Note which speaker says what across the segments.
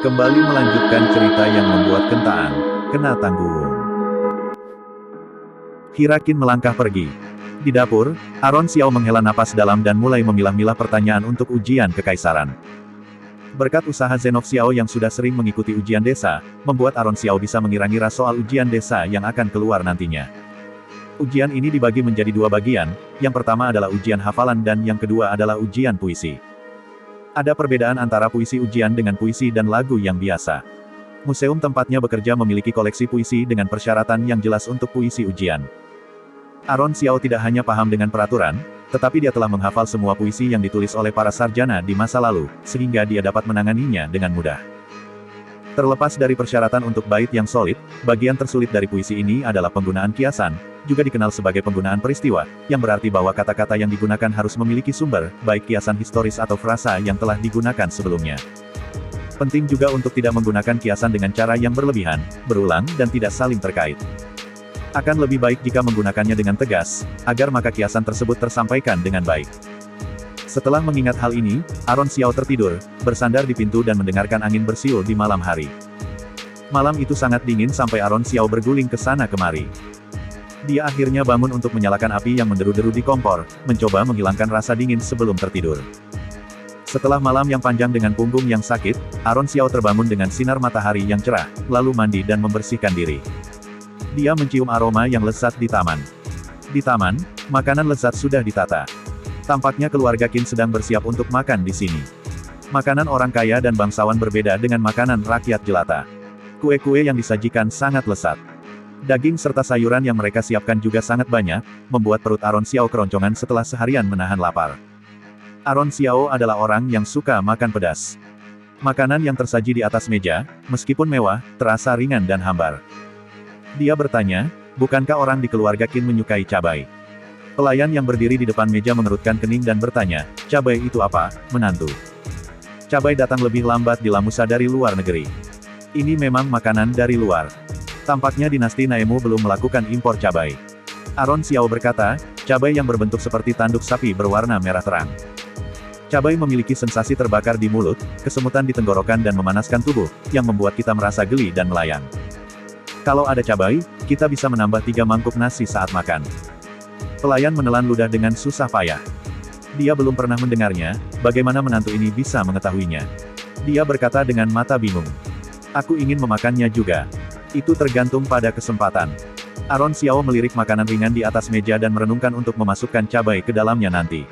Speaker 1: Kembali melanjutkan cerita yang membuat Kentaan kena tanggung. Hirakin melangkah pergi. Di dapur, Aron Xiao menghela napas dalam dan mulai memilah-milah pertanyaan untuk ujian kekaisaran. Berkat usaha Zenov Xiao yang sudah sering mengikuti ujian desa, membuat Aron Xiao bisa mengira-ngira soal ujian desa yang akan keluar nantinya. Ujian ini dibagi menjadi dua bagian, yang pertama adalah ujian hafalan dan yang kedua adalah ujian puisi. Ada perbedaan antara puisi ujian dengan puisi dan lagu yang biasa. Museum tempatnya bekerja memiliki koleksi puisi dengan persyaratan yang jelas untuk puisi ujian. Aron Xiao tidak hanya paham dengan peraturan, tetapi dia telah menghafal semua puisi yang ditulis oleh para sarjana di masa lalu, sehingga dia dapat menanganinya dengan mudah. Terlepas dari persyaratan untuk bait yang solid, bagian tersulit dari puisi ini adalah penggunaan kiasan, juga dikenal sebagai penggunaan peristiwa, yang berarti bahwa kata-kata yang digunakan harus memiliki sumber, baik kiasan historis atau frasa yang telah digunakan sebelumnya. Penting juga untuk tidak menggunakan kiasan dengan cara yang berlebihan, berulang, dan tidak saling terkait. Akan lebih baik jika menggunakannya dengan tegas, agar maka kiasan tersebut tersampaikan dengan baik. Setelah mengingat hal ini, Aron Xiao tertidur, bersandar di pintu dan mendengarkan angin bersiul di malam hari. Malam itu sangat dingin sampai Aron Xiao berguling ke sana kemari. Dia akhirnya bangun untuk menyalakan api yang menderu-deru di kompor, mencoba menghilangkan rasa dingin sebelum tertidur. Setelah malam yang panjang dengan punggung yang sakit, Aron Xiao terbangun dengan sinar matahari yang cerah, lalu mandi dan membersihkan diri. Dia mencium aroma yang lezat di taman. Di taman, makanan lezat sudah ditata. Tampaknya keluarga Qin sedang bersiap untuk makan di sini. Makanan orang kaya dan bangsawan berbeda dengan makanan rakyat jelata. Kue-kue yang disajikan sangat lezat. Daging serta sayuran yang mereka siapkan juga sangat banyak, membuat perut Aron Xiao keroncongan setelah seharian menahan lapar. Aron Xiao adalah orang yang suka makan pedas. Makanan yang tersaji di atas meja, meskipun mewah, terasa ringan dan hambar. Dia bertanya, bukankah orang di keluarga Qin menyukai cabai? Pelayan yang berdiri di depan meja mengerutkan kening dan bertanya, cabai itu apa, menantu? Cabai datang lebih lambat di Lamusa dari luar negeri. Ini memang makanan dari luar. Tampaknya dinasti Naemu belum melakukan impor cabai. Aron Xiao berkata, cabai yang berbentuk seperti tanduk sapi berwarna merah terang. Cabai memiliki sensasi terbakar di mulut, kesemutan di tenggorokan dan memanaskan tubuh, yang membuat kita merasa geli dan melayang. Kalau ada cabai, kita bisa menambah 3 mangkuk nasi saat makan. Pelayan menelan ludah dengan susah payah. Dia belum pernah mendengarnya, bagaimana menantu ini bisa mengetahuinya. Dia berkata dengan mata bingung. Aku ingin memakannya juga. Itu tergantung pada kesempatan. Aron Xiao melirik makanan ringan di atas meja dan merenungkan untuk memasukkan cabai ke dalamnya nanti.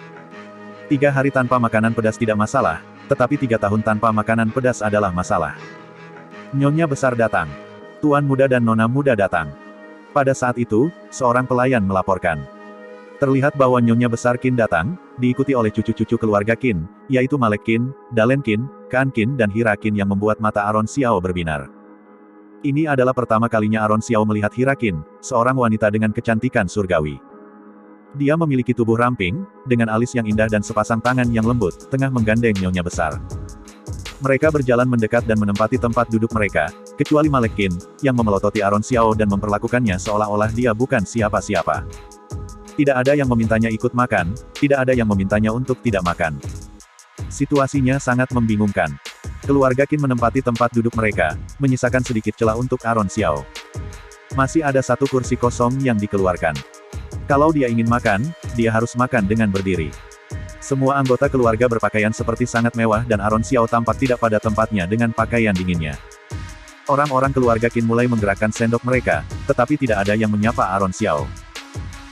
Speaker 1: 3 hari tanpa makanan pedas tidak masalah, tetapi 3 tahun tanpa makanan pedas adalah masalah. Nyonya besar datang. Tuan muda dan nona muda datang. Pada saat itu, seorang pelayan melaporkan. Terlihat bahwa Nyonya besar Qin datang, diikuti oleh cucu-cucu keluarga Qin, yaitu Malek Qin, Dalen Qin, Kaan Qin dan Hira Qin yang membuat mata Aron Xiao berbinar. Ini adalah pertama kalinya Aron Xiao melihat Hira Qin, seorang wanita dengan kecantikan surgawi. Dia memiliki tubuh ramping, dengan alis yang indah dan sepasang tangan yang lembut, tengah menggandeng Nyonya besar. Mereka berjalan mendekat dan menempati tempat duduk mereka, kecuali Malek Qin, yang memelototi Aron Xiao dan memperlakukannya seolah-olah dia bukan siapa-siapa. Tidak ada yang memintanya ikut makan, tidak ada yang memintanya untuk tidak makan. Situasinya sangat membingungkan. Keluarga Qin menempati tempat duduk mereka, menyisakan sedikit celah untuk Aron Xiao. Masih ada 1 kursi kosong yang dikeluarkan. Kalau dia ingin makan, dia harus makan dengan berdiri. Semua anggota keluarga berpakaian seperti sangat mewah dan Aron Xiao tampak tidak pada tempatnya dengan pakaian dinginnya. Orang-orang keluarga Qin mulai menggerakkan sendok mereka, tetapi tidak ada yang menyapa Aron Xiao.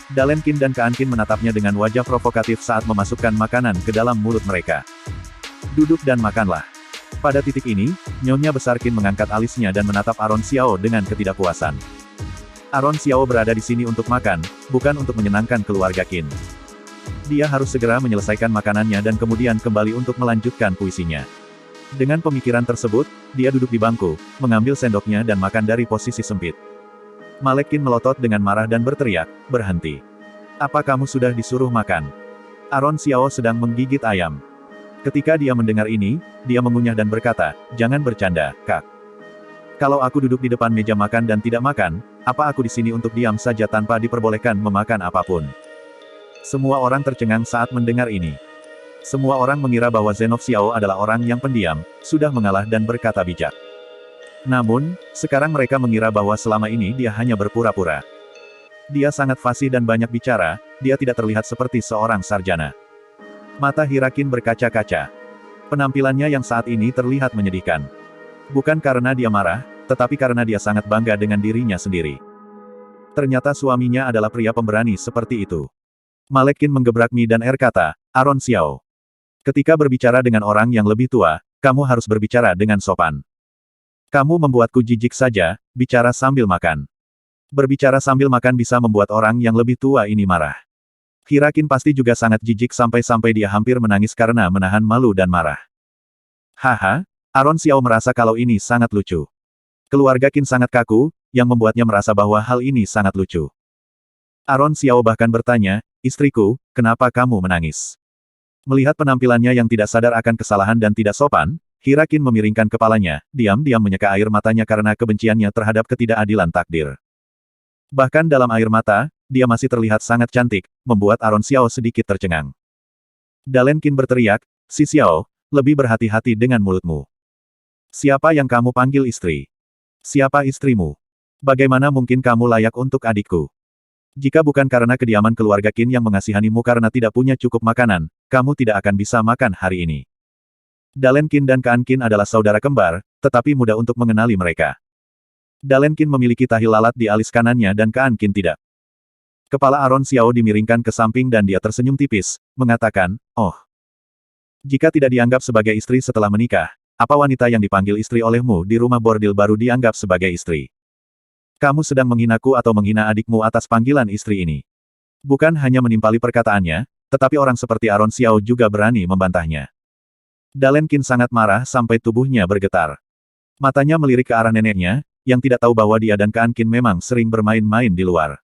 Speaker 1: Dalen Qin dan Kaan Qin menatapnya dengan wajah provokatif saat memasukkan makanan ke dalam mulut mereka. Duduk dan makanlah. Pada titik ini, Nyonya besar Qin mengangkat alisnya dan menatap Aron Xiao dengan ketidakpuasan. Aron Xiao berada di sini untuk makan, bukan untuk menyenangkan keluarga Qin. Dia harus segera menyelesaikan makanannya dan kemudian kembali untuk melanjutkan puisinya. Dengan pemikiran tersebut, dia duduk di bangku, mengambil sendoknya dan makan dari posisi sempit. Malek Qin melotot dengan marah dan berteriak, berhenti. Apa kamu sudah disuruh makan? Aron Xiao sedang menggigit ayam. Ketika dia mendengar ini, dia mengunyah dan berkata, jangan bercanda, Kak. Kalau aku duduk di depan meja makan dan tidak makan, apa aku di sini untuk diam saja tanpa diperbolehkan memakan apapun? Semua orang tercengang saat mendengar ini. Semua orang mengira bahwa Zenov Xiao adalah orang yang pendiam, sudah mengalah dan berkata bijak. Namun, sekarang mereka mengira bahwa selama ini dia hanya berpura-pura. Dia sangat fasih dan banyak bicara, dia tidak terlihat seperti seorang sarjana. Mata Hirakin berkaca-kaca. Penampilannya yang saat ini terlihat menyedihkan. Bukan karena dia marah, tetapi karena dia sangat bangga dengan dirinya sendiri. Ternyata suaminya adalah pria pemberani seperti itu. Malekin menggebrak Mi dan kata, Aron Xiao. Ketika berbicara dengan orang yang lebih tua, kamu harus berbicara dengan sopan. Kamu membuatku jijik saja, bicara sambil makan. Berbicara sambil makan bisa membuat orang yang lebih tua ini marah. Hirakin pasti juga sangat jijik sampai-sampai dia hampir menangis karena menahan malu dan marah. Haha, Aron Xiao merasa kalau ini sangat lucu. Keluarga Qin sangat kaku, yang membuatnya merasa bahwa hal ini sangat lucu. Aron Xiao bahkan bertanya, istriku, kenapa kamu menangis? Melihat penampilannya yang tidak sadar akan kesalahan dan tidak sopan, Hirakin memiringkan kepalanya, diam-diam menyeka air matanya karena kebenciannya terhadap ketidakadilan takdir. Bahkan dalam air mata, dia masih terlihat sangat cantik, membuat Aron Xiao sedikit tercengang. Dalen Qin berteriak, si Xiao, lebih berhati-hati dengan mulutmu. Siapa yang kamu panggil istri? Siapa istrimu? Bagaimana mungkin kamu layak untuk adikku? Jika bukan karena kediaman keluarga Qin yang mengasihanimu karena tidak punya cukup makanan, kamu tidak akan bisa makan hari ini. Dalen Qin dan Kaan Qin adalah saudara kembar, tetapi mudah untuk mengenali mereka. Dalen Qin memiliki tahi lalat di alis kanannya dan Kaan Qin tidak. Kepala Aron Xiao dimiringkan ke samping dan dia tersenyum tipis, mengatakan, oh. Jika tidak dianggap sebagai istri setelah menikah, apa wanita yang dipanggil istri olehmu di rumah bordil baru dianggap sebagai istri? Kamu sedang menghinaku atau menghina adikmu atas panggilan istri ini. Bukan hanya menimpali perkataannya, tetapi orang seperti Aron Xiao juga berani membantahnya. Dalen Qin sangat marah sampai tubuhnya bergetar. Matanya melirik ke arah neneknya, yang tidak tahu bahwa dia dan Kaan Qin memang sering bermain-main di luar.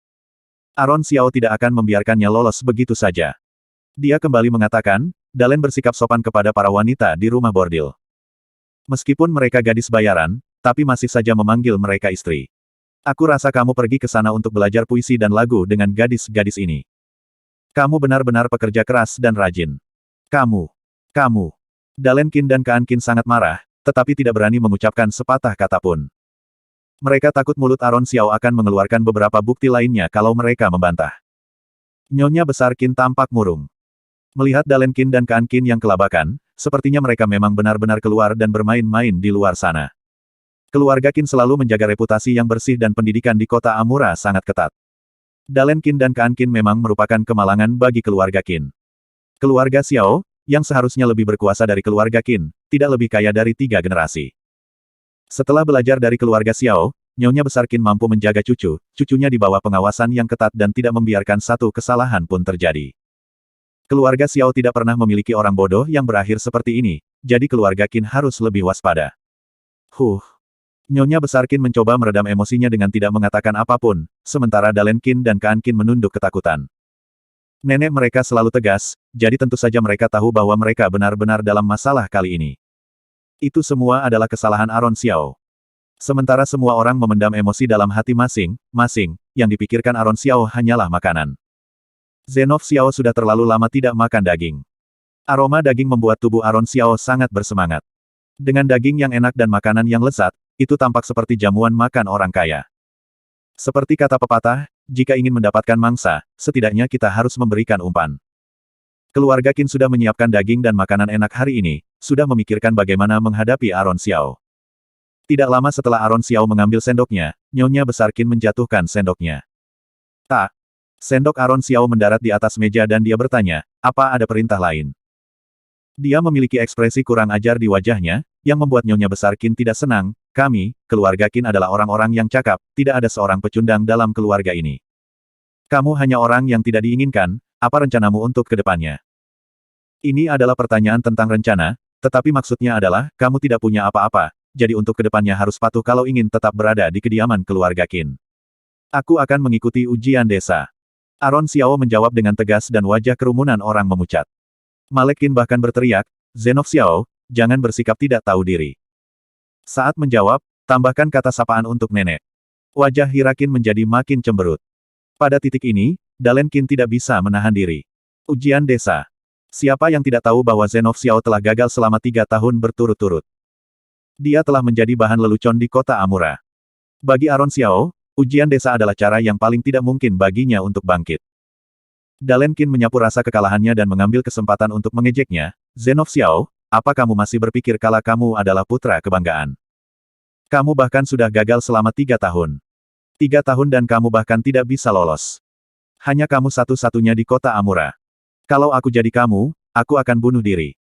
Speaker 1: Aron Xiao tidak akan membiarkannya lolos begitu saja. Dia kembali mengatakan, Dalen bersikap sopan kepada para wanita di rumah bordil. Meskipun mereka gadis bayaran, tapi masih saja memanggil mereka istri. Aku rasa kamu pergi ke sana untuk belajar puisi dan lagu dengan gadis-gadis ini. Kamu benar-benar pekerja keras dan rajin. Kamu. Dalen Qin dan Kaan Qin sangat marah, tetapi tidak berani mengucapkan sepatah kata pun. Mereka takut mulut Aron Xiao akan mengeluarkan beberapa bukti lainnya kalau mereka membantah. Nyonya besar Qin tampak murung. Melihat Dalen Qin dan Kaan Qin yang kelabakan, sepertinya mereka memang benar-benar keluar dan bermain-main di luar sana. Keluarga Qin selalu menjaga reputasi yang bersih dan pendidikan di kota Amura sangat ketat. Dalen Qin dan Kaan Qin memang merupakan kemalangan bagi keluarga Qin. Keluarga Xiao, yang seharusnya lebih berkuasa dari keluarga Qin, tidak lebih kaya dari 3 generasi. Setelah belajar dari keluarga Xiao, Nyonya besar Qin mampu menjaga cucunya di bawah pengawasan yang ketat dan tidak membiarkan satu kesalahan pun terjadi. Keluarga Xiao tidak pernah memiliki orang bodoh yang berakhir seperti ini, jadi keluarga Qin harus lebih waspada. Nyonya besar Qin mencoba meredam emosinya dengan tidak mengatakan apapun, sementara Dalen Qin dan Kaan Qin menunduk ketakutan. Nenek mereka selalu tegas, jadi tentu saja mereka tahu bahwa mereka benar-benar dalam masalah kali ini. Itu semua adalah kesalahan Aron Xiao. Sementara semua orang memendam emosi dalam hati masing-masing, yang dipikirkan Aron Xiao hanyalah makanan. Zenov Xiao sudah terlalu lama tidak makan daging. Aroma daging membuat tubuh Aron Xiao sangat bersemangat. Dengan daging yang enak dan makanan yang lezat, itu tampak seperti jamuan makan orang kaya. Seperti kata pepatah, jika ingin mendapatkan mangsa, setidaknya kita harus memberikan umpan. Keluarga Qin sudah menyiapkan daging dan makanan enak hari ini, sudah memikirkan bagaimana menghadapi Aron Xiao. Tidak lama setelah Aron Xiao mengambil sendoknya, Nyonya besar Qin menjatuhkan sendoknya. Tak. Sendok Aron Xiao mendarat di atas meja dan dia bertanya, apa ada perintah lain? Dia memiliki ekspresi kurang ajar di wajahnya, yang membuat Nyonya besar Qin tidak senang. Kami, keluarga Qin adalah orang-orang yang cakap, tidak ada seorang pecundang dalam keluarga ini. Kamu hanya orang yang tidak diinginkan, apa rencanamu untuk ke depannya? Ini adalah pertanyaan tentang rencana, tetapi maksudnya adalah, kamu tidak punya apa-apa, jadi untuk ke depannya harus patuh kalau ingin tetap berada di kediaman keluarga Qin. Aku akan mengikuti ujian desa. Aron Xiao menjawab dengan tegas dan wajah kerumunan orang memucat. Malekin bahkan berteriak, Zenov Xiao, jangan bersikap tidak tahu diri. Saat menjawab, tambahkan kata sapaan untuk nenek. Wajah Hirakin menjadi makin cemberut. Pada titik ini, Dalen Qin tidak bisa menahan diri. Ujian desa. Siapa yang tidak tahu bahwa Zenov Xiao telah gagal selama 3 tahun berturut-turut? Dia telah menjadi bahan lelucon di kota Amura. Bagi Aron Xiao, ujian desa adalah cara yang paling tidak mungkin baginya untuk bangkit. Dalen Qin menyapu rasa kekalahannya dan mengambil kesempatan untuk mengejeknya. Zenov Xiao, apa kamu masih berpikir kalau kamu adalah putra kebanggaan? Kamu bahkan sudah gagal selama 3 tahun. 3 tahun dan kamu bahkan tidak bisa lolos. Hanya kamu satu-satunya di kota Amura. Kalau aku jadi kamu, aku akan bunuh diri.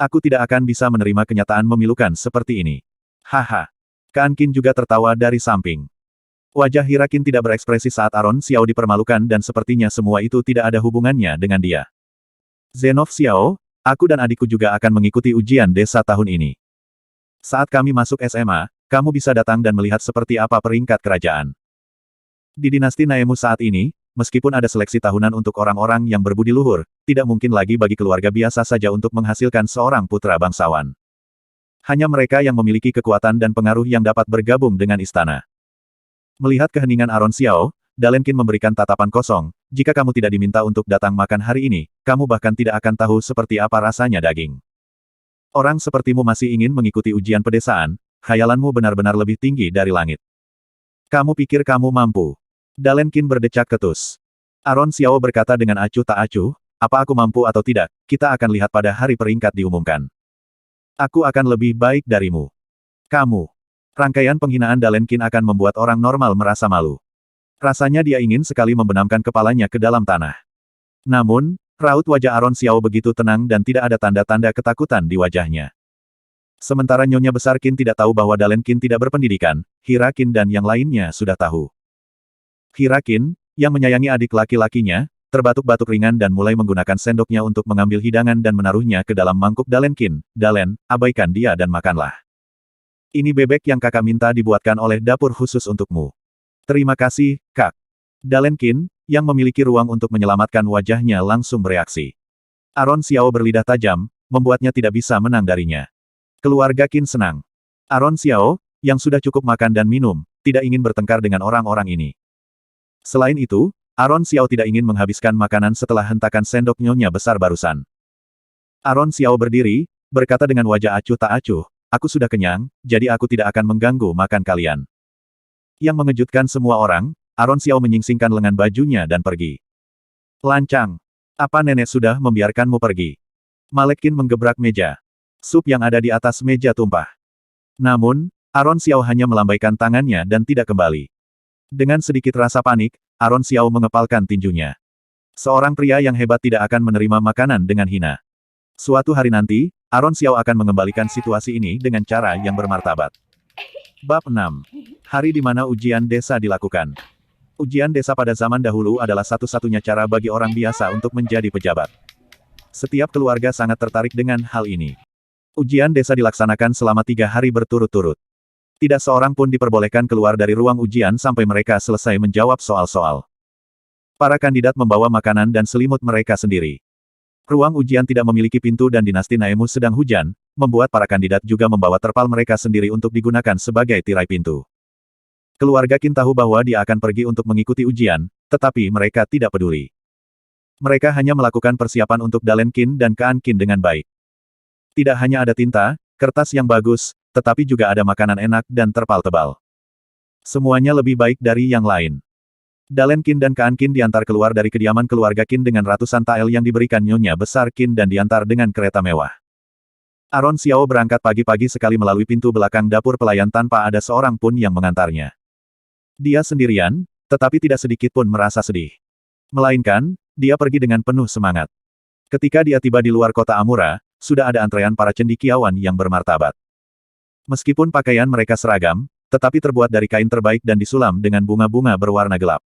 Speaker 1: Aku tidak akan bisa menerima kenyataan memilukan seperti ini. Haha. Kan Qin juga tertawa dari samping. Wajah Hirakin tidak berekspresi saat Aron Xiao dipermalukan dan sepertinya semua itu tidak ada hubungannya dengan dia. Zenov Xiao, aku dan adikku juga akan mengikuti ujian desa tahun ini. Saat kami masuk SMA, kamu bisa datang dan melihat seperti apa peringkat kerajaan. Di dinasti Naemu saat ini, meskipun ada seleksi tahunan untuk orang-orang yang berbudi luhur, tidak mungkin lagi bagi keluarga biasa saja untuk menghasilkan seorang putra bangsawan. Hanya mereka yang memiliki kekuatan dan pengaruh yang dapat bergabung dengan istana. Melihat keheningan Aron Xiao, Dalen Qin memberikan tatapan kosong, jika kamu tidak diminta untuk datang makan hari ini, kamu bahkan tidak akan tahu seperti apa rasanya daging. Orang sepertimu masih ingin mengikuti ujian pedesaan, khayalanmu benar-benar lebih tinggi dari langit. Kamu pikir kamu mampu? Dalen Qin berdecak ketus. Aron Xiao berkata dengan acuh tak acuh, apa aku mampu atau tidak, kita akan lihat pada hari peringkat diumumkan. Aku akan lebih baik darimu. Kamu. Rangkaian penghinaan Dalen Qin akan membuat orang normal merasa malu. Rasanya dia ingin sekali membenamkan kepalanya ke dalam tanah. Namun, raut wajah Aron Xiao begitu tenang dan tidak ada tanda-tanda ketakutan di wajahnya. Sementara Nyonya Besar Qin tidak tahu bahwa Dalen Qin tidak berpendidikan, Hirakin dan yang lainnya sudah tahu. Hirakin, yang menyayangi adik laki-lakinya, terbatuk-batuk ringan dan mulai menggunakan sendoknya untuk mengambil hidangan dan menaruhnya ke dalam mangkuk Dalen Qin. Dalen, abaikan dia dan makanlah. Ini bebek yang kakak minta dibuatkan oleh dapur khusus untukmu. Terima kasih, Kak. Dalen Qin, yang memiliki ruang untuk menyelamatkan wajahnya langsung bereaksi. Aron Xiao berlidah tajam, membuatnya tidak bisa menang darinya. Keluarga Qin senang. Aron Xiao, yang sudah cukup makan dan minum, tidak ingin bertengkar dengan orang-orang ini. Selain itu, Aron Xiao tidak ingin menghabiskan makanan setelah hentakan sendok Nyonya Besar barusan. Aron Xiao berdiri, berkata dengan wajah acuh tak acuh, aku sudah kenyang, jadi aku tidak akan mengganggu makan kalian. Yang mengejutkan semua orang, Aron Xiao menyingsingkan lengan bajunya dan pergi. Lancang. Apa nenek sudah membiarkanmu pergi? Malek Qin menggebrak meja. Sup yang ada di atas meja tumpah. Namun, Aron Xiao hanya melambaikan tangannya dan tidak kembali. Dengan sedikit rasa panik, Aron Xiao mengepalkan tinjunya. Seorang pria yang hebat tidak akan menerima makanan dengan hina. Suatu hari nanti, Aron Xiao akan mengembalikan situasi ini dengan cara yang bermartabat. Bab 6. Hari di mana ujian desa dilakukan. Ujian desa pada zaman dahulu adalah satu-satunya cara bagi orang biasa untuk menjadi pejabat. Setiap keluarga sangat tertarik dengan hal ini. Ujian desa dilaksanakan selama 3 hari berturut-turut. Tidak seorang pun diperbolehkan keluar dari ruang ujian sampai mereka selesai menjawab soal-soal. Para kandidat membawa makanan dan selimut mereka sendiri. Ruang ujian tidak memiliki pintu dan dinasti Naemu sedang hujan, membuat para kandidat juga membawa terpal mereka sendiri untuk digunakan sebagai tirai pintu. Keluarga Qin tahu bahwa dia akan pergi untuk mengikuti ujian, tetapi mereka tidak peduli. Mereka hanya melakukan persiapan untuk Dalen Qin dan Kaan Qin dengan baik. Tidak hanya ada tinta, kertas yang bagus, tetapi juga ada makanan enak dan terpal tebal. Semuanya lebih baik dari yang lain. Dalen Qin dan Kaan Qin diantar keluar dari kediaman keluarga Qin dengan ratusan tael yang diberikan Nyonya Besar Qin dan diantar dengan kereta mewah. Aron Xiao berangkat pagi-pagi sekali melalui pintu belakang dapur pelayan tanpa ada seorang pun yang mengantarnya. Dia sendirian, tetapi tidak sedikit pun merasa sedih. Melainkan, dia pergi dengan penuh semangat. Ketika dia tiba di luar kota Amura, sudah ada antrean para cendekiawan yang bermartabat. Meskipun pakaian mereka seragam, tetapi terbuat dari kain terbaik dan disulam dengan bunga-bunga berwarna gelap.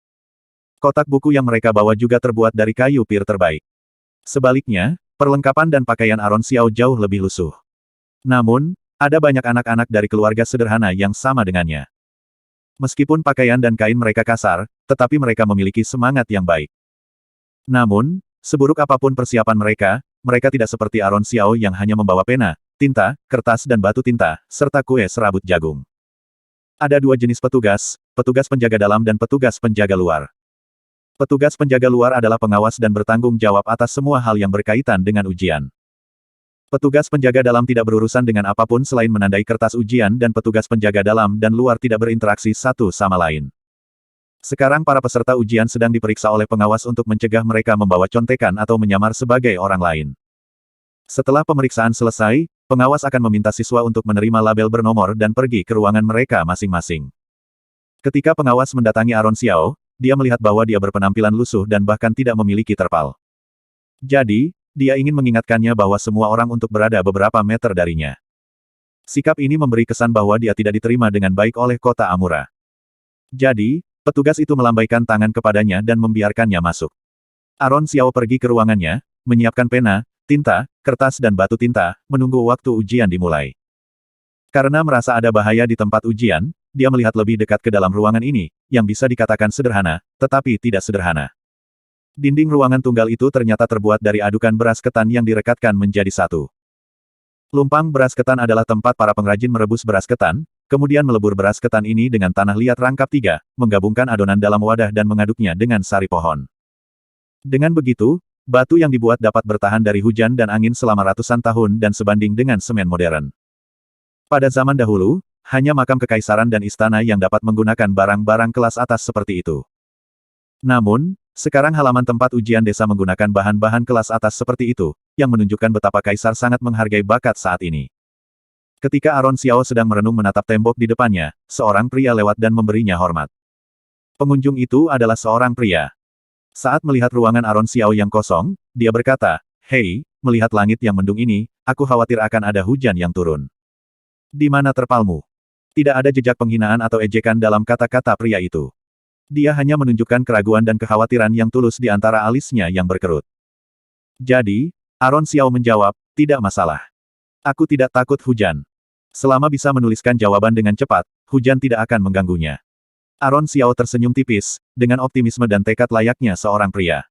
Speaker 1: Kotak buku yang mereka bawa juga terbuat dari kayu pir terbaik. Sebaliknya, perlengkapan dan pakaian Aron Xiao jauh lebih lusuh. Namun, ada banyak anak-anak dari keluarga sederhana yang sama dengannya. Meskipun pakaian dan kain mereka kasar, tetapi mereka memiliki semangat yang baik. Namun, seburuk apapun persiapan mereka tidak seperti Aron Xiao yang hanya membawa pena, tinta, kertas dan batu tinta, serta kue serabut jagung. Ada 2 jenis petugas, petugas penjaga dalam dan petugas penjaga luar. Petugas penjaga luar adalah pengawas dan bertanggung jawab atas semua hal yang berkaitan dengan ujian. Petugas penjaga dalam tidak berurusan dengan apapun selain menandai kertas ujian dan petugas penjaga dalam dan luar tidak berinteraksi satu sama lain. Sekarang para peserta ujian sedang diperiksa oleh pengawas untuk mencegah mereka membawa contekan atau menyamar sebagai orang lain. Setelah pemeriksaan selesai, pengawas akan meminta siswa untuk menerima label bernomor dan pergi ke ruangan mereka masing-masing. Ketika pengawas mendatangi Aaron Xiao, dia melihat bahwa dia berpenampilan lusuh dan bahkan tidak memiliki terpal. Jadi, dia ingin mengingatkannya bahwa semua orang untuk berada beberapa meter darinya. Sikap ini memberi kesan bahwa dia tidak diterima dengan baik oleh kota Amura. Jadi, petugas itu melambaikan tangan kepadanya dan membiarkannya masuk. Aaron Xiao pergi ke ruangannya, menyiapkan pena, tinta, kertas dan batu tinta, menunggu waktu ujian dimulai. Karena merasa ada bahaya di tempat ujian, dia melihat lebih dekat ke dalam ruangan ini, yang bisa dikatakan sederhana, tetapi tidak sederhana. Dinding ruangan tunggal itu ternyata terbuat dari adukan beras ketan yang direkatkan menjadi satu. Lumpang beras ketan adalah tempat para pengrajin merebus beras ketan, kemudian melebur beras ketan ini dengan tanah liat rangkap 3, menggabungkan adonan dalam wadah dan mengaduknya dengan sari pohon. Dengan begitu, batu yang dibuat dapat bertahan dari hujan dan angin selama ratusan tahun dan sebanding dengan semen modern. Pada zaman dahulu, hanya makam kekaisaran dan istana yang dapat menggunakan barang-barang kelas atas seperti itu. Namun, sekarang halaman tempat ujian desa menggunakan bahan-bahan kelas atas seperti itu, yang menunjukkan betapa kaisar sangat menghargai bakat saat ini. Ketika Aaron Xiao sedang merenung menatap tembok di depannya, seorang pria lewat dan memberinya hormat. Pengunjung itu adalah seorang pria. Saat melihat ruangan Aaron Xiao yang kosong, dia berkata, "Hei, melihat langit yang mendung ini, aku khawatir akan ada hujan yang turun. Di mana terpalmu?" Tidak ada jejak penghinaan atau ejekan dalam kata-kata pria itu. Dia hanya menunjukkan keraguan dan kekhawatiran yang tulus di antara alisnya yang berkerut. Jadi, Aaron Xiao menjawab, "Tidak masalah. Aku tidak takut hujan. Selama bisa menuliskan jawaban dengan cepat, hujan tidak akan mengganggunya." Aaron Xiao tersenyum tipis, dengan optimisme dan tekad layaknya seorang pria.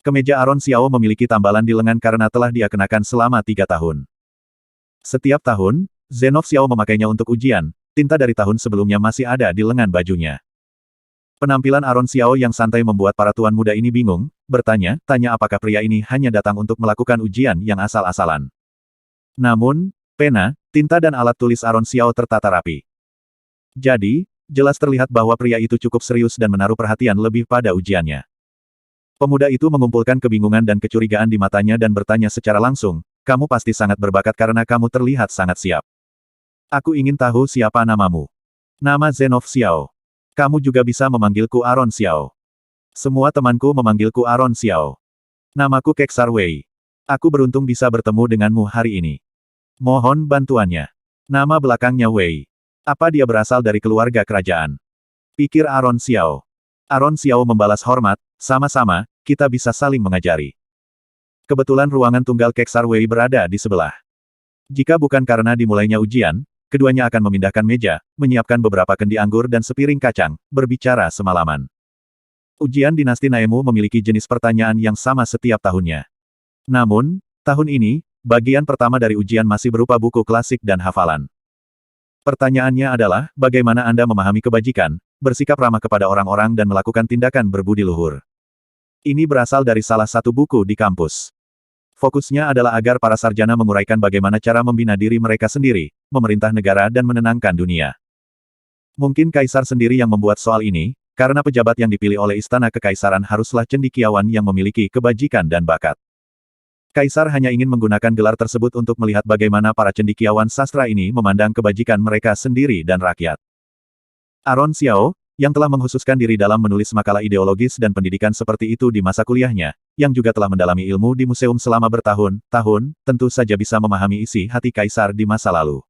Speaker 1: Kemeja Aaron Xiao memiliki tambalan di lengan karena telah dia kenakan selama 3 tahun. Setiap tahun, Zenov Xiao memakainya untuk ujian, tinta dari tahun sebelumnya masih ada di lengan bajunya. Penampilan Aaron Xiao yang santai membuat para tuan muda ini bingung, bertanya-tanya apakah pria ini hanya datang untuk melakukan ujian yang asal-asalan. Namun, pena, tinta dan alat tulis Aaron Xiao tertata rapi. Jadi, jelas terlihat bahwa pria itu cukup serius dan menaruh perhatian lebih pada ujiannya. Pemuda itu mengumpulkan kebingungan dan kecurigaan di matanya dan bertanya secara langsung, "Kamu pasti sangat berbakat karena kamu terlihat sangat siap. Aku ingin tahu siapa namamu." "Nama Zenov Xiao. Kamu juga bisa memanggilku Aaron Xiao. Semua temanku memanggilku Aaron Xiao. Namaku Keksar Wei. Aku beruntung bisa bertemu denganmu hari ini. Mohon bantuannya." Nama belakangnya Wei. Apa dia berasal dari keluarga kerajaan? Pikir Aaron Xiao. Aaron Xiao membalas hormat, "Sama-sama, kita bisa saling mengajari." Kebetulan ruangan tunggal Keksar Wei berada di sebelah. Jika bukan karena dimulainya ujian, keduanya akan memindahkan meja, menyiapkan beberapa kendi anggur dan sepiring kacang, berbicara semalaman. Ujian dinasti Naemu memiliki jenis pertanyaan yang sama setiap tahunnya. Namun, tahun ini, bagian pertama dari ujian masih berupa buku klasik dan hafalan. Pertanyaannya adalah, bagaimana Anda memahami kebajikan, bersikap ramah kepada orang-orang dan melakukan tindakan berbudi luhur. Ini berasal dari salah satu buku di kampus. Fokusnya adalah agar para sarjana menguraikan bagaimana cara membina diri mereka sendiri, memerintah negara dan menenangkan dunia. Mungkin kaisar sendiri yang membuat soal ini, karena pejabat yang dipilih oleh istana kekaisaran haruslah cendekiawan yang memiliki kebajikan dan bakat. Kaisar hanya ingin menggunakan gelar tersebut untuk melihat bagaimana para cendekiawan sastra ini memandang kebajikan mereka sendiri dan rakyat. Aaron Xiao, yang telah mengkhususkan diri dalam menulis makalah ideologis dan pendidikan seperti itu di masa kuliahnya, yang juga telah mendalami ilmu di museum selama bertahun-tahun, tentu saja bisa memahami isi hati kaisar di masa lalu.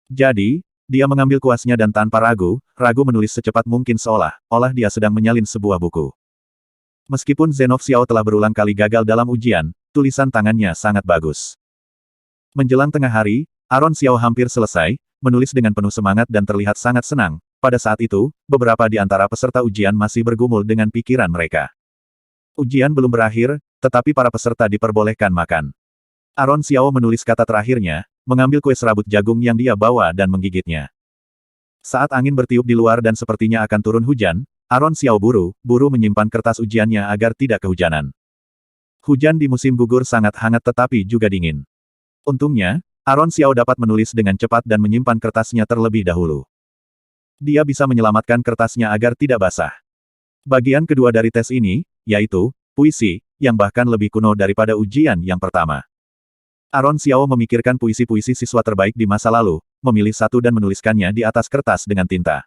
Speaker 1: Jadi, dia mengambil kuasnya dan tanpa ragu menulis secepat mungkin seolah-olah dia sedang menyalin sebuah buku. Meskipun Zenov Xiao telah berulang kali gagal dalam ujian, tulisan tangannya sangat bagus. Menjelang tengah hari, Aaron Xiao hampir selesai, menulis dengan penuh semangat dan terlihat sangat senang. Pada saat itu, beberapa di antara peserta ujian masih bergumul dengan pikiran mereka. Ujian belum berakhir, tetapi para peserta diperbolehkan makan. Aaron Xiao menulis kata terakhirnya, mengambil kue serabut jagung yang dia bawa dan menggigitnya. Saat angin bertiup di luar dan sepertinya akan turun hujan, Aron Xiao buru menyimpan kertas ujiannya agar tidak kehujanan. Hujan di musim gugur sangat hangat tetapi juga dingin. Untungnya, Aron Xiao dapat menulis dengan cepat dan menyimpan kertasnya terlebih dahulu. Dia bisa menyelamatkan kertasnya agar tidak basah. Bagian kedua dari tes ini, yaitu puisi, yang bahkan lebih kuno daripada ujian yang pertama. Aron Xiao memikirkan puisi-puisi siswa terbaik di masa lalu, memilih satu dan menuliskannya di atas kertas dengan tinta.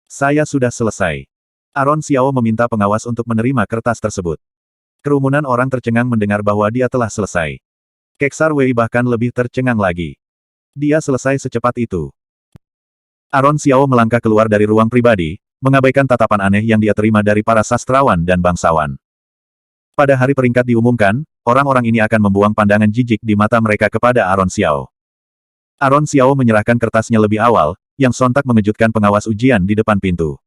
Speaker 1: Saya sudah selesai. Aron Xiao meminta pengawas untuk menerima kertas tersebut. Kerumunan orang tercengang mendengar bahwa dia telah selesai. Keksar Wei bahkan lebih tercengang lagi. Dia selesai secepat itu. Aron Xiao melangkah keluar dari ruang pribadi, mengabaikan tatapan aneh yang dia terima dari para sastrawan dan bangsawan. Pada hari peringkat diumumkan, orang-orang ini akan membuang pandangan jijik di mata mereka kepada Aron Xiao. Aron Xiao menyerahkan kertasnya lebih awal, yang sontak mengejutkan pengawas ujian di depan pintu.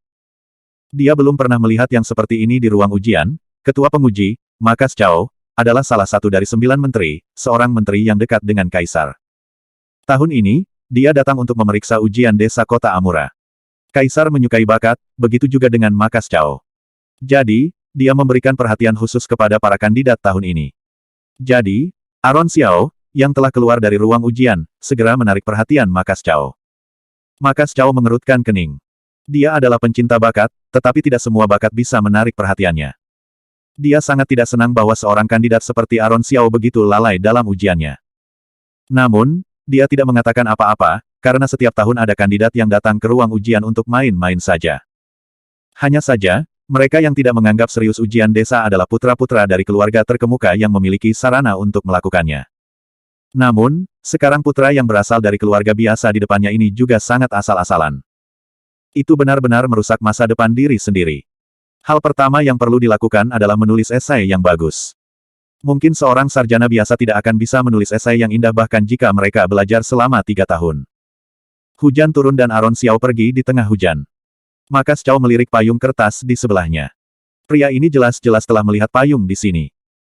Speaker 1: Dia belum pernah melihat yang seperti ini di ruang ujian. Ketua penguji, Makas Chao, adalah salah satu dari 9 menteri, seorang menteri yang dekat dengan kaisar. Tahun ini, dia datang untuk memeriksa ujian desa kota Amura. Kaisar menyukai bakat, begitu juga dengan Makas Chao. Jadi, dia memberikan perhatian khusus kepada para kandidat tahun ini. Jadi, Aron Xiao, yang telah keluar dari ruang ujian, segera menarik perhatian Makas Chao. Makas Chao mengerutkan kening. Dia adalah pencinta bakat, tetapi tidak semua bakat bisa menarik perhatiannya. Dia sangat tidak senang bahwa seorang kandidat seperti Aron Xiao begitu lalai dalam ujiannya. Namun, dia tidak mengatakan apa-apa, karena setiap tahun ada kandidat yang datang ke ruang ujian untuk main-main saja. Hanya saja, mereka yang tidak menganggap serius ujian desa adalah putra-putra dari keluarga terkemuka yang memiliki sarana untuk melakukannya. Namun, sekarang putra yang berasal dari keluarga biasa di depannya ini juga sangat asal-asalan. Itu benar-benar merusak masa depan diri sendiri. Hal pertama yang perlu dilakukan adalah menulis esai yang bagus. Mungkin seorang sarjana biasa tidak akan bisa menulis esai yang indah bahkan jika mereka belajar selama 3 tahun. Hujan turun dan Aron Xiao pergi di tengah hujan. Makas Chao melirik payung kertas di sebelahnya. Pria ini jelas-jelas telah melihat payung di sini.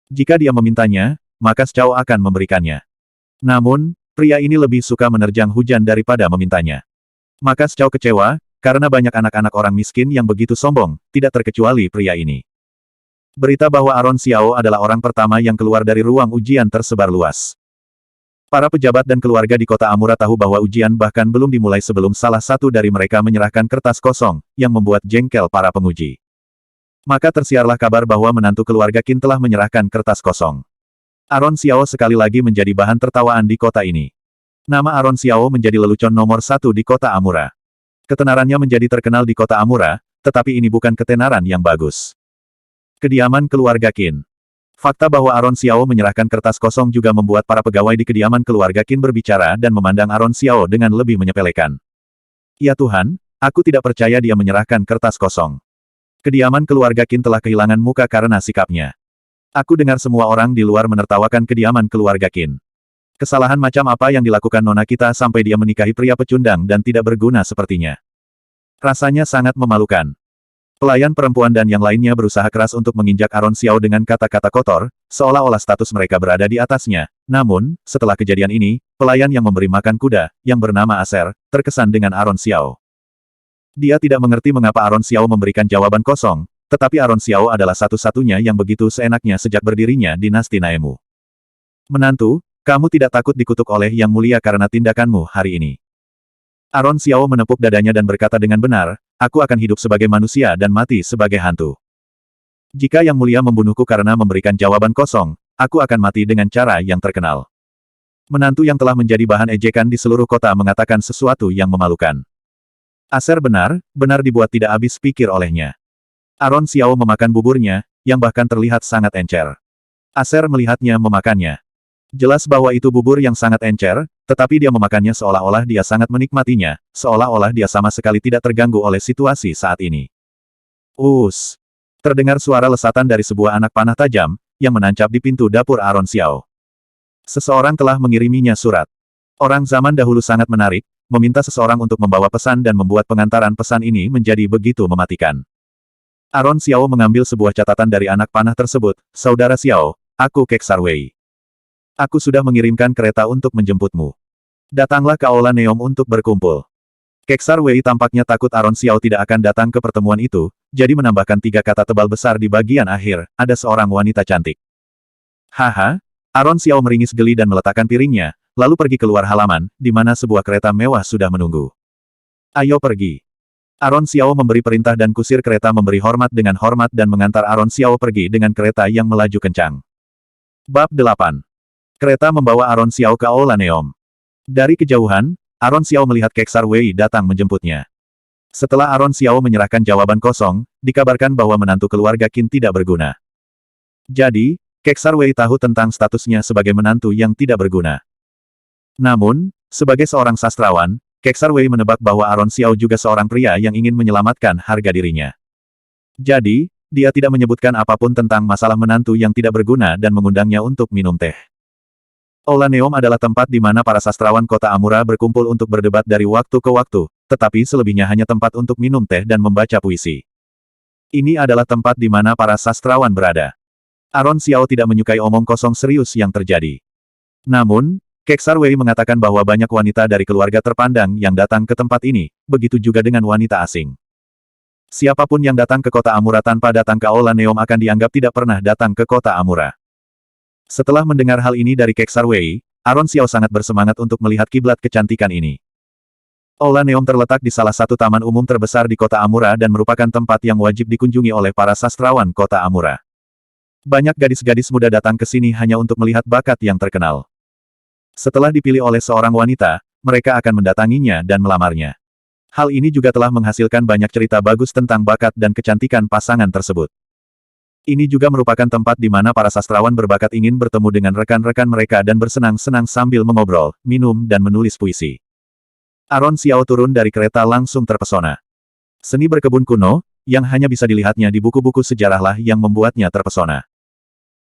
Speaker 1: Jika dia memintanya, Makas Chao akan memberikannya. Namun, pria ini lebih suka menerjang hujan daripada memintanya. Makas Chao kecewa, karena banyak anak-anak orang miskin yang begitu sombong, tidak terkecuali pria ini. Berita bahwa Aron Xiao adalah orang pertama yang keluar dari ruang ujian tersebar luas. Para pejabat dan keluarga di kota Amura tahu bahwa ujian bahkan belum dimulai sebelum salah satu dari mereka menyerahkan kertas kosong, yang membuat jengkel para penguji. Maka tersiarlah kabar bahwa menantu keluarga Qin telah menyerahkan kertas kosong. Aron Xiao sekali lagi menjadi bahan tertawaan di kota ini. Nama Aron Xiao menjadi lelucon nomor 1 di kota Amura. Ketenarannya menjadi terkenal di kota Amura, tetapi ini bukan ketenaran yang bagus. Kediaman keluarga Qin. Fakta bahwa Aron Xiao menyerahkan kertas kosong juga membuat para pegawai di kediaman keluarga Qin berbicara dan memandang Aron Xiao dengan lebih menyepelekan. Ya Tuhan, aku tidak percaya dia menyerahkan kertas kosong. Kediaman keluarga Qin telah kehilangan muka karena sikapnya. Aku dengar semua orang di luar menertawakan kediaman keluarga Qin. Kesalahan macam apa yang dilakukan nona kita sampai dia menikahi pria pecundang dan tidak berguna sepertinya. Rasanya sangat memalukan. Pelayan perempuan dan yang lainnya berusaha keras untuk menginjak Aron Xiao dengan kata-kata kotor, seolah-olah status mereka berada di atasnya. Namun, setelah kejadian ini, pelayan yang memberi makan kuda, yang bernama Aser, terkesan dengan Aron Xiao. Dia tidak mengerti mengapa Aron Xiao memberikan jawaban kosong, tetapi Aron Xiao adalah satu-satunya yang begitu seenaknya sejak berdirinya dinasti Naemu. Menantu, kamu tidak takut dikutuk oleh Yang Mulia karena tindakanmu hari ini. Aron Xiao menepuk dadanya dan berkata dengan benar, aku akan hidup sebagai manusia dan mati sebagai hantu. Jika Yang Mulia membunuhku karena memberikan jawaban kosong, aku akan mati dengan cara yang terkenal. Menantu yang telah menjadi bahan ejekan di seluruh kota mengatakan sesuatu yang memalukan. Aser benar dibuat tidak habis pikir olehnya. Aron Xiao memakan buburnya, yang bahkan terlihat sangat encer. Aser melihatnya memakannya. Jelas bahwa itu bubur yang sangat encer, tetapi dia memakannya seolah-olah dia sangat menikmatinya, seolah-olah dia sama sekali tidak terganggu oleh situasi saat ini. Terdengar suara lesatan dari sebuah anak panah tajam, yang menancap di pintu dapur Aron Xiao. Seseorang telah mengiriminya surat. Orang zaman dahulu sangat menarik, meminta seseorang untuk membawa pesan dan membuat pengantaran pesan ini menjadi begitu mematikan. Aron Xiao mengambil sebuah catatan dari anak panah tersebut, Saudara Xiao, aku Keksar Wei. Aku sudah mengirimkan kereta untuk menjemputmu. Datanglah ke Aula Neom untuk berkumpul. Keksar Wei tampaknya takut Aron Xiao tidak akan datang ke pertemuan itu, jadi menambahkan 3 kata tebal besar di bagian akhir, ada seorang wanita cantik. Haha, Aaron Xiao meringis geli dan meletakkan piringnya, lalu pergi keluar halaman, di mana sebuah kereta mewah sudah menunggu. Ayo pergi. Aaron Xiao memberi perintah dan kusir kereta memberi hormat dengan hormat dan mengantar Aaron Xiao pergi dengan kereta yang melaju kencang. Bab 8. Kereta membawa Aaron Xiao ke Aula Neom. Dari kejauhan, Aaron Xiao melihat Keksar Wei datang menjemputnya. Setelah Aaron Xiao menyerahkan jawaban kosong, dikabarkan bahwa menantu keluarga Qin tidak berguna. Jadi, Keksar Wei tahu tentang statusnya sebagai menantu yang tidak berguna. Namun, sebagai seorang sastrawan, Keksar Wei menebak bahwa Aaron Xiao juga seorang pria yang ingin menyelamatkan harga dirinya. Jadi, dia tidak menyebutkan apapun tentang masalah menantu yang tidak berguna dan mengundangnya untuk minum teh. Aula Neom adalah tempat di mana para sastrawan kota Amura berkumpul untuk berdebat dari waktu ke waktu, tetapi selebihnya hanya tempat untuk minum teh dan membaca puisi. Ini adalah tempat di mana para sastrawan berada. Aaron Xiao tidak menyukai omong kosong serius yang terjadi. Namun, Keksar Wei mengatakan bahwa banyak wanita dari keluarga terpandang yang datang ke tempat ini, begitu juga dengan wanita asing. Siapapun yang datang ke kota Amura tanpa datang ke Aula Neom akan dianggap tidak pernah datang ke kota Amura. Setelah mendengar hal ini dari Keksar Wei, Aaron Xiao sangat bersemangat untuk melihat kiblat kecantikan ini. Aula Neom terletak di salah satu taman umum terbesar di kota Amura dan merupakan tempat yang wajib dikunjungi oleh para sastrawan kota Amura. Banyak gadis-gadis muda datang ke sini hanya untuk melihat bakat yang terkenal. Setelah dipilih oleh seorang wanita, mereka akan mendatanginya dan melamarnya. Hal ini juga telah menghasilkan banyak cerita bagus tentang bakat dan kecantikan pasangan tersebut. Ini juga merupakan tempat di mana para sastrawan berbakat ingin bertemu dengan rekan-rekan mereka dan bersenang-senang sambil mengobrol, minum dan menulis puisi. Aaron Xiao turun dari kereta langsung terpesona. Seni berkebun kuno, yang hanya bisa dilihatnya di buku-buku sejarahlah yang membuatnya terpesona.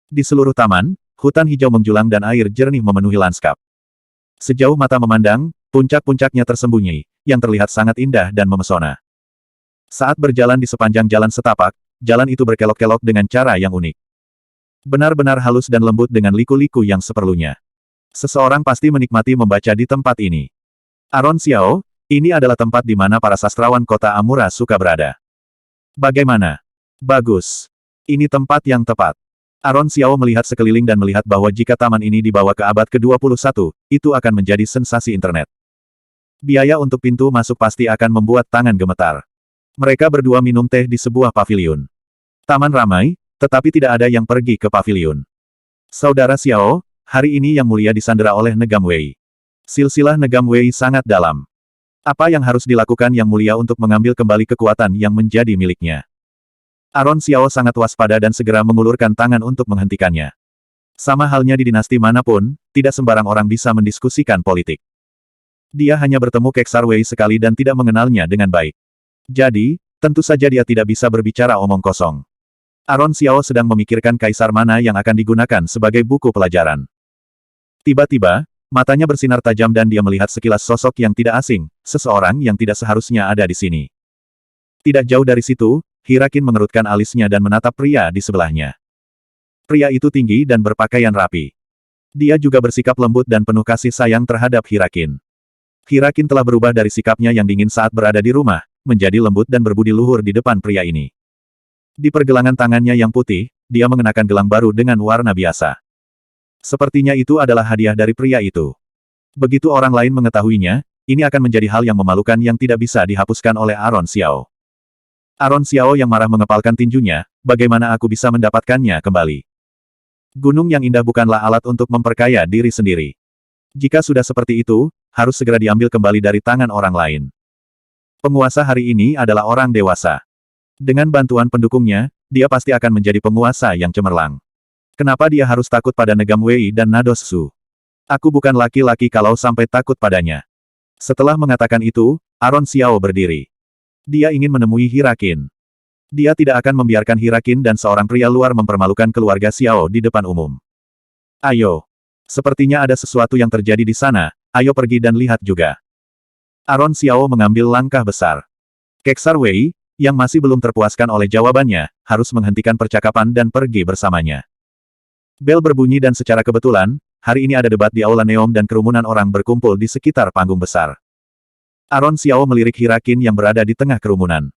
Speaker 1: Di seluruh taman, hutan hijau menjulang dan air jernih memenuhi lanskap. Sejauh mata memandang, puncak-puncaknya tersembunyi, yang terlihat sangat indah dan memesona. Saat berjalan di sepanjang jalan setapak, jalan itu berkelok-kelok dengan cara yang unik. Benar-benar halus dan lembut dengan liku-liku yang seperlunya. Seseorang pasti menikmati membaca di tempat ini. Aaron Xiao, ini adalah tempat di mana para sastrawan kota Amura suka berada. Bagaimana? Bagus. Ini tempat yang tepat. Aaron Xiao melihat sekeliling dan melihat bahwa jika taman ini dibawa ke abad ke-21, itu akan menjadi sensasi internet. Biaya untuk pintu masuk pasti akan membuat tangan gemetar. Mereka berdua minum teh di sebuah paviliun. Taman ramai, tetapi tidak ada yang pergi ke paviliun. Saudara Xiao, hari ini Yang Mulia disandera oleh Negam Wei. Silsilah Negam Wei sangat dalam. Apa yang harus dilakukan Yang Mulia untuk mengambil kembali kekuatan yang menjadi miliknya? Aaron Xiao sangat waspada dan segera mengulurkan tangan untuk menghentikannya. Sama halnya di dinasti manapun, tidak sembarang orang bisa mendiskusikan politik. Dia hanya bertemu Keksar Wei sekali dan tidak mengenalnya dengan baik. Jadi, tentu saja dia tidak bisa berbicara omong kosong. Aaron Xiao sedang memikirkan kaisar mana yang akan digunakan sebagai buku pelajaran. Tiba-tiba, matanya bersinar tajam dan dia melihat sekilas sosok yang tidak asing, seseorang yang tidak seharusnya ada di sini. Tidak jauh dari situ, Hirakin mengerutkan alisnya dan menatap pria di sebelahnya. Pria itu tinggi dan berpakaian rapi. Dia juga bersikap lembut dan penuh kasih sayang terhadap Hirakin. Hirakin telah berubah dari sikapnya yang dingin saat berada di rumah, menjadi lembut dan berbudi luhur di depan pria ini. Di pergelangan tangannya yang putih, dia mengenakan gelang baru dengan warna biasa. Sepertinya itu adalah hadiah dari pria itu. Begitu orang lain mengetahuinya, ini akan menjadi hal yang memalukan yang tidak bisa dihapuskan oleh Aaron Xiao. Aaron Xiao yang marah mengepalkan tinjunya, bagaimana aku bisa mendapatkannya kembali? Gunung yang indah bukanlah alat untuk memperkaya diri sendiri. Jika sudah seperti itu, harus segera diambil kembali dari tangan orang lain. Penguasa hari ini adalah orang dewasa. Dengan bantuan pendukungnya, dia pasti akan menjadi penguasa yang cemerlang. Kenapa dia harus takut pada Negam Wei dan Nados Su? Aku bukan laki-laki kalau sampai takut padanya. Setelah mengatakan itu, Aaron Xiao berdiri. Dia ingin menemui Hirakin. Dia tidak akan membiarkan Hirakin dan seorang pria luar mempermalukan keluarga Xiao di depan umum. Ayo. Sepertinya ada sesuatu yang terjadi di sana, ayo pergi dan lihat juga. Aaron Xiao mengambil langkah besar. Keksar Wei, yang masih belum terpuaskan oleh jawabannya, harus menghentikan percakapan dan pergi bersamanya. Bel berbunyi dan secara kebetulan, hari ini ada debat di Aula Neom dan kerumunan orang berkumpul di sekitar panggung besar. Aaron Xiao melirik Hirakin yang berada di tengah kerumunan.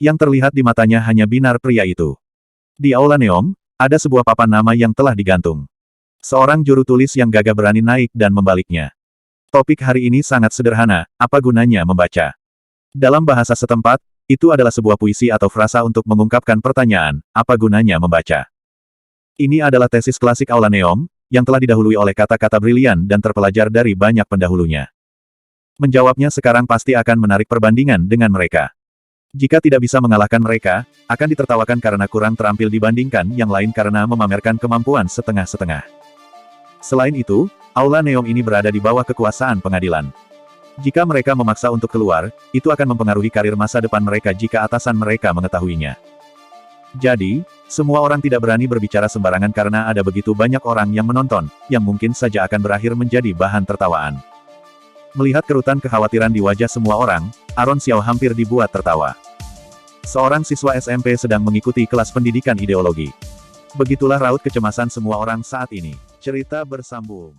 Speaker 1: Yang terlihat di matanya hanya binar pria itu. Di Aula Neom, ada sebuah papan nama yang telah digantung. Seorang juru tulis yang gagah berani naik dan membaliknya. Topik hari ini sangat sederhana, apa gunanya membaca? Dalam bahasa setempat, itu adalah sebuah puisi atau frasa untuk mengungkapkan pertanyaan, apa gunanya membaca? Ini adalah tesis klasik Aula Neom, yang telah didahului oleh kata-kata brilian dan terpelajar dari banyak pendahulunya. Menjawabnya sekarang pasti akan menarik perbandingan dengan mereka. Jika tidak bisa mengalahkan mereka, akan ditertawakan karena kurang terampil dibandingkan yang lain karena memamerkan kemampuan setengah-setengah. Selain itu, Aula Neom ini berada di bawah kekuasaan pengadilan. Jika mereka memaksa untuk keluar, itu akan mempengaruhi karir masa depan mereka jika atasan mereka mengetahuinya. Jadi, semua orang tidak berani berbicara sembarangan karena ada begitu banyak orang yang menonton, yang mungkin saja akan berakhir menjadi bahan tertawaan. Melihat kerutan kekhawatiran di wajah semua orang, Aaron Xiao hampir dibuat tertawa. Seorang siswa SMP sedang mengikuti kelas pendidikan ideologi. Begitulah raut kecemasan semua orang saat ini. Cerita bersambung.